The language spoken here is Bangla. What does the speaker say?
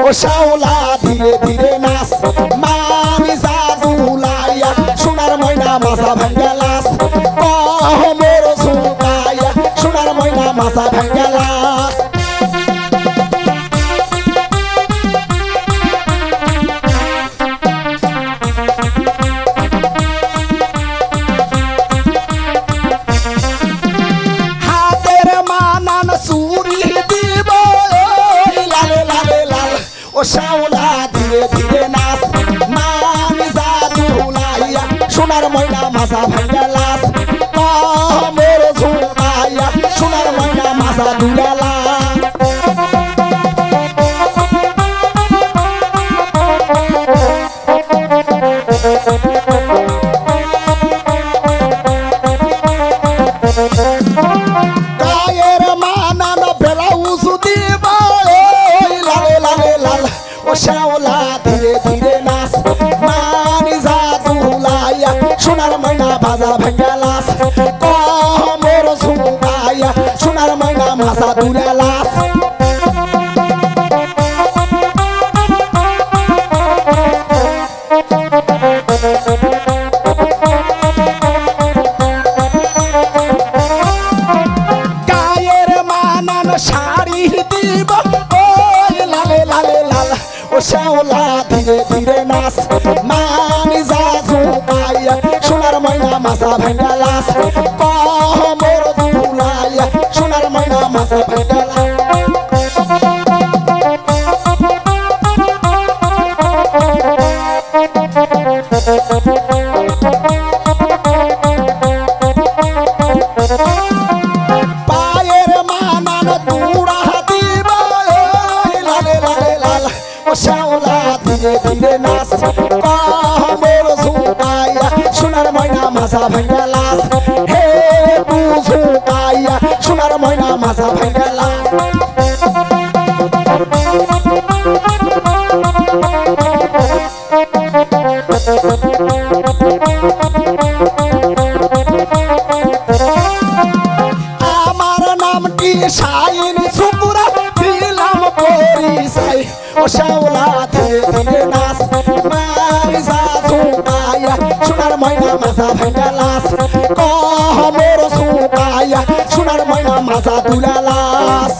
ও শাওলা ধীরে ধীরে নাচ মামি জাদুলাইয়া সোনার ময়না মাথা ভাঙ্গা লাস মোর ঝুঁকাইয়া সোনার ময়না মাথা ভাঙ্গা লাস হাতের মানান চুরি দিব লালে লালে লাল ও শাওলা ধীরে ধীরে নাচ মামি জাদুলাইয়া সোনার ময়না মাথা ভাঙ্গা লাস মোর ঝুঁকাইয়া সোনার ময়না মাথা দুলা লাস গায়ের মানান ব্লাউজ দিব লালে লালে লাল ও শাওলা ধীরে ধীরে নাচ মামি জাদুলাইয়া সোনার ময়না বাজা ভাঙ্গা লাস মোর ঝুঁকাইয়া সোনার ময়না মাথা দুলা লাস গায়ের মানান শাড়ি দিব লালে লালে লাল ও শাওলা ধীরে ধীরে নাচ মামি জাদুলাইয়া সোনার ময়না মাথা ভাঙ্গা লাস মোর দুলাইয়া সোনার ময়না মাথা ভাঙ্গা লাস পায়ের মানান তুড়া দিব লালে লালে লাল ও শাওলা ধীরে ধীরে নাচ মোর ঝুঁকাইয়া সোনার ময়না মাথা ভাঙ্গা লাস হে ঝুঁকাইয়া সোনার ময়না মাথা ভাঙ্গা লাস আমার নামটি শাইন সুপুরা দিলাম পরিচয় ও শাওলা ধীরে ধীরে নাচ মামি জাদুলাইয়া সোনার ময়না মাথা ভাঙ্গা লাস মোর ঝুঁকাইয়া সোনার ময়না মাথা দুলা লাস